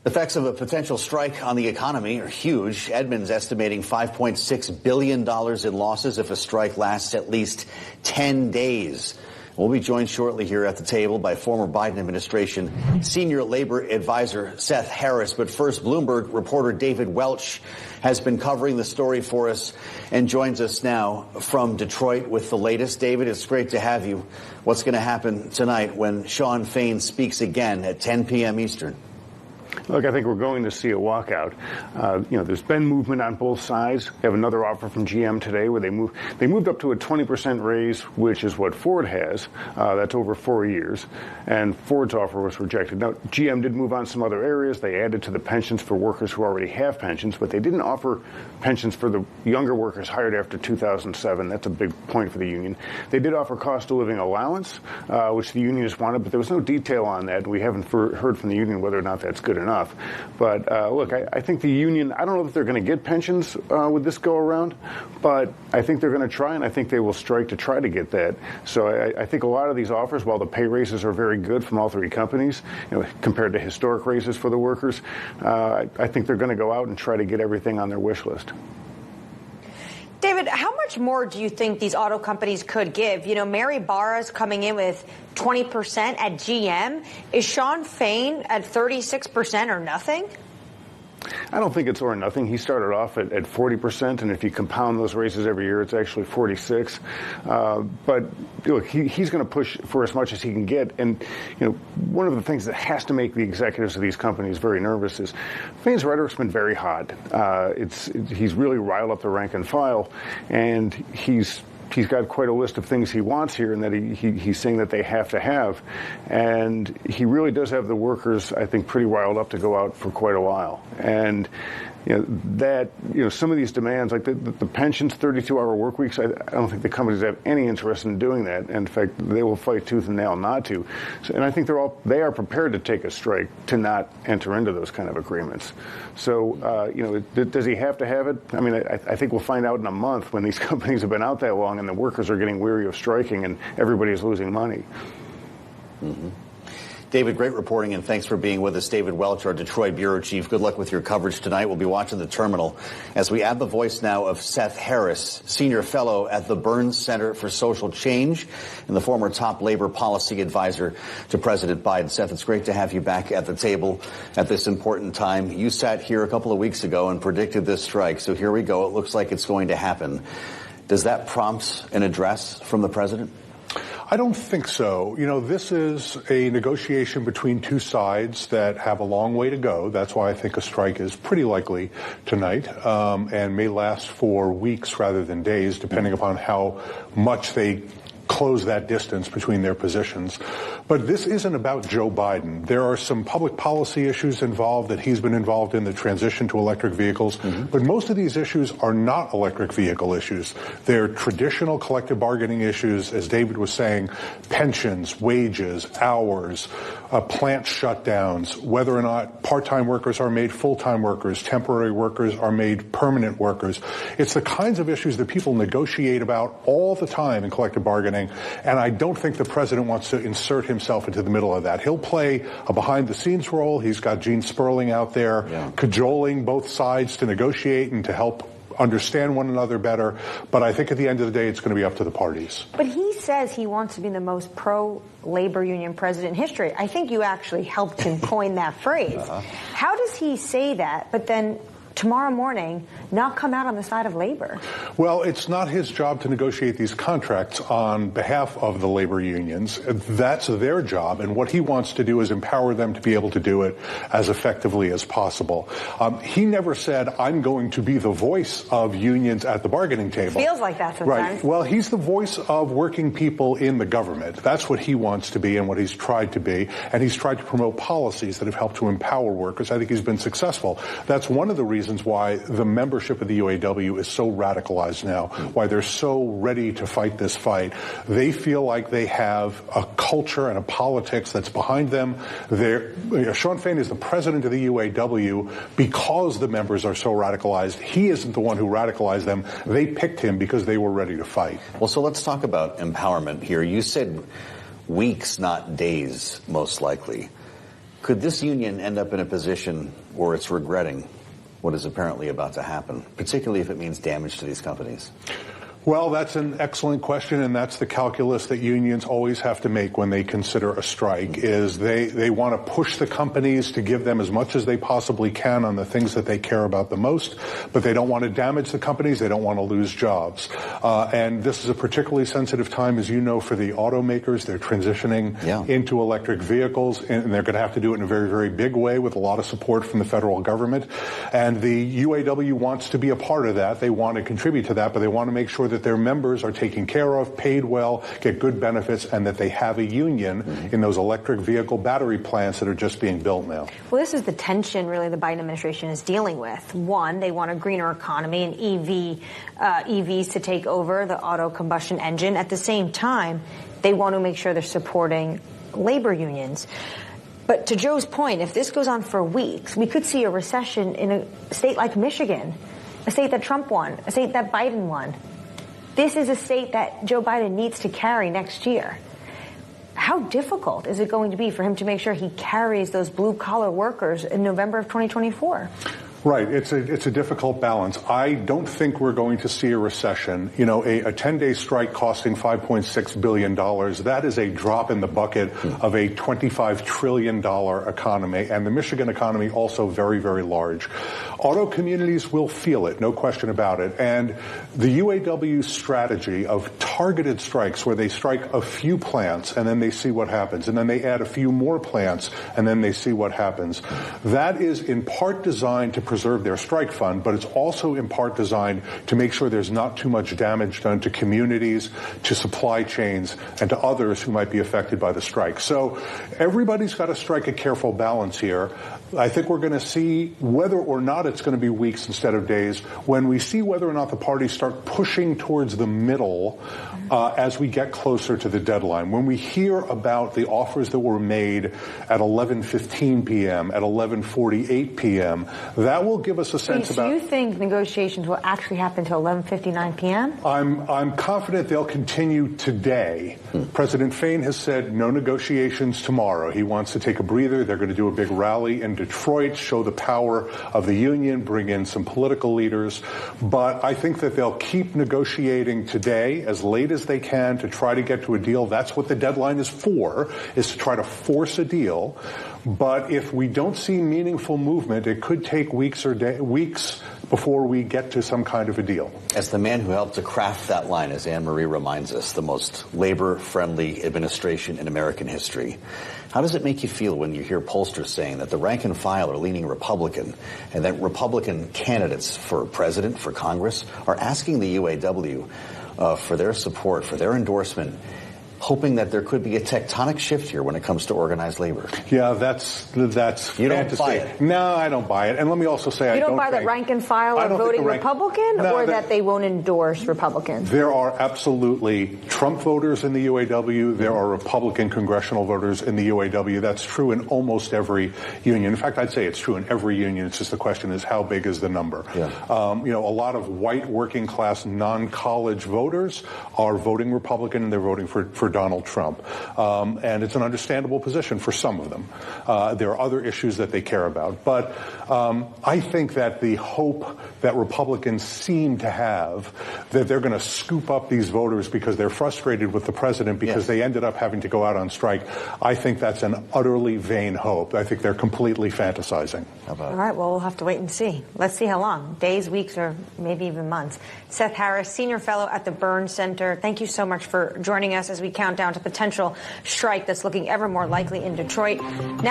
Effects of a potential strike on the economy are huge. Edmunds estimating $5.6 billion in losses if a strike lasts at least 10 days. We'll be joined shortly here at the table by former Biden administration senior labor advisor Seth Harris. But first, Bloomberg reporter David Welch has been covering the story for us and joins us now from Detroit with the latest. David, it's great to have you. What's going to happen tonight when Shawn Fain speaks again at 10 p.m. Eastern? Look, I think we're going to see a walkout. There's been movement on both sides. They have another offer from GM today where they moved up to a 20% raise, which is what Ford has. That's over 4 years. And Ford's offer was rejected. Now, GM did move on some other areas. They added to the pensions for workers who already have pensions, but they didn't offer pensions for the younger workers hired after 2007. That's a big point for the union. They did offer cost of living allowance, which the unionists wanted, but there was no detail on that. We haven't heard from the union whether or not that's good enough. But look, I think the union, I don't know if they're going to get pensions with this go around, but I think they're going to try, and I think they will strike to try to get that. So I think a lot of these offers, while the pay raises are very good from all three companies, compared to historic raises for the workers, I think they're going to go out and try to get everything on their wish list. David, how much more do you think these auto companies could give? Mary Barra's coming in with 20% at GM. Is Shawn Fain at 36% or nothing? I don't think it's or nothing. He started off at 40%, and if you compound those raises every year, it's actually 46. But look, he's going to push for as much as he can get. And one of the things that has to make the executives of these companies very nervous is Fain's rhetoric's been very hot. He's really riled up the rank and file, and he's got quite a list of things he wants here and that he's saying that they have to have. And he really does have the workers, I think, pretty riled up to go out for quite a while. And some of these demands, like the pensions, 32-hour work weeks, I don't think the companies have any interest in doing that. In fact, they will fight tooth and nail not to. And I think they are prepared to take a strike to not enter into those kind of agreements. So, does he have to have it? I mean, I think we'll find out in a month when these companies have been out that long and the workers are getting weary of striking and everybody is losing money. Mm-hmm. David, great reporting, and thanks for being with us. David Welch, our Detroit bureau chief. Good luck with your coverage tonight. We'll be watching the terminal as we add the voice now of Seth Harris, senior fellow at the Burns Center for Social Change and the former top labor policy advisor to President Biden. Seth, it's great to have you back at the table at this important time. You sat here a couple of weeks ago and predicted this strike, so here we go. It looks like it's going to happen. Does that prompt an address from the president? I don't think so. This is a negotiation between two sides that have a long way to go. That's why I think a strike is pretty likely tonight, and may last for weeks rather than days, depending upon how much they close that distance between their positions. But this isn't about Joe Biden. There are some public policy issues involved that he's been involved in, the transition to electric vehicles. Mm-hmm. But most of these issues are not electric vehicle issues. They're traditional collective bargaining issues, as David was saying, pensions, wages, hours, plant shutdowns, whether or not part-time workers are made full-time workers, temporary workers are made permanent workers. It's the kinds of issues that people negotiate about all the time in collective bargaining. And I don't think the president wants to insert himself into the middle of that. He'll play a behind-the-scenes role. He's got Gene Sperling out there cajoling both sides to negotiate and to help understand one another better. But I think at the end of the day, it's going to be up to the parties. But he says he wants to be the most pro-labor union president in history. I think you actually helped him coin that phrase. How does he say that, but then tomorrow morning not come out on the side of labor? Well, it's not his job to negotiate these contracts on behalf of the labor unions. That's their job, and what he wants to do is empower them to be able to do it as effectively as possible. He never said, I'm going to be the voice of unions at the bargaining table. Feels like that sometimes. Right. Well, he's the voice of working people in the government. That's what he wants to be and what he's tried to be, and he's tried to promote policies that have helped to empower workers. I think he's been successful. That's one of the reasons why the membership of the UAW is so radicalized now, why they're so ready to fight this fight. They feel like they have a culture and a politics that's behind them. Shawn Fain is the president of the UAW because the members are so radicalized. He isn't the one who radicalized them. They picked him because they were ready to fight. Well, so let's talk about empowerment here. You said weeks, not days, most likely. Could this union end up in a position where it's regretting what is apparently about to happen, particularly if it means damage to these companies? Well, that's an excellent question, and that's the calculus that unions always have to make when they consider a strike, is they want to push the companies to give them as much as they possibly can on the things that they care about the most, but they don't want to damage the companies. They don't want to lose jobs. And this is a particularly sensitive time, as you know, for the automakers. They're transitioning into electric vehicles, and they're going to have to do it in a very, very big way with a lot of support from the federal government. And the UAW wants to be a part of that. They want to contribute to that, but they want to make sure that their members are taken care of, paid well, get good benefits, and that they have a union in those electric vehicle battery plants that are just being built now. Well, this is the tension, really, the Biden administration is dealing with. One, they want a greener economy and EVs to take over the auto combustion engine. At the same time, they want to make sure they're supporting labor unions. But to Joe's point, if this goes on for weeks, we could see a recession in a state like Michigan, a state that Trump won, a state that Biden won. This is a state that Joe Biden needs to carry next year. How difficult is it going to be for him to make sure he carries those blue-collar workers in November of 2024? Right. It's a difficult balance. I don't think we're going to see a recession. You know, a 10-day strike costing $5.6 billion, that is a drop in the bucket of a $25 trillion economy, and the Michigan economy also very, very large. Auto communities will feel it, no question about it. And the UAW strategy of targeted strikes, where they strike a few plants and then they see what happens, and then they add a few more plants and then they see what happens, that is in part designed to preserve their strike fund, but it's also in part designed to make sure there's not too much damage done to communities, to supply chains, and to others who might be affected by the strike. So everybody's got to strike a careful balance here. I think we're going to see whether or not it's going to be weeks instead of days when we see whether or not the parties start pushing towards the middle as we get closer to the deadline. When we hear about the offers that were made at 11:15 p.m., at 11:48 p.m., that will give us a sense about... Do you think negotiations will actually happen until 11:59 p.m.? I'm confident they'll continue today. President Fain has said no negotiations tomorrow. He wants to take a breather. They're going to do a big rally in Detroit, show the power of the union, bring in some political leaders. But I think that they'll keep negotiating today as late as they can to try to get to a deal. That's what the deadline is for, is to try to force a deal. But if we don't see meaningful movement, it could take weeks before we get to some kind of a deal. As the man who helped to craft that line, as Annmarie reminds us, the most labor-friendly administration in American history, how does it make you feel when you hear pollsters saying that the rank and file are leaning Republican and that Republican candidates for president, for Congress, are asking the UAW for their support, for their endorsement, hoping that there could be a tectonic shift here when it comes to organized labor? Yeah, that's you fantasy. Don't buy it? No, I don't buy it. And let me also say, you don't buy that rank and file are voting Republican, or that they won't endorse Republicans? There are absolutely Trump voters in the UAW. There are Republican congressional voters in the UAW. That's true in almost every union. In fact, I'd say it's true in every union. It's just the question is how big is the number? Yeah. You know, a lot of white working class non-college voters are voting Republican, and they're voting for Donald Trump. And it's an understandable position for some of them. There are other issues that they care about. But I think that the hope that Republicans seem to have that they're going to scoop up these voters because they're frustrated with the president because they ended up having to go out on strike, I think that's an utterly vain hope. I think they're completely fantasizing. How about it? All right, well, we'll have to wait and see. Let's see how long. Days, weeks, or maybe even months. Seth Harris, Senior Fellow at the Burns Center, thank you so much for joining us as we count down to potential strike that's looking ever more likely in Detroit. Now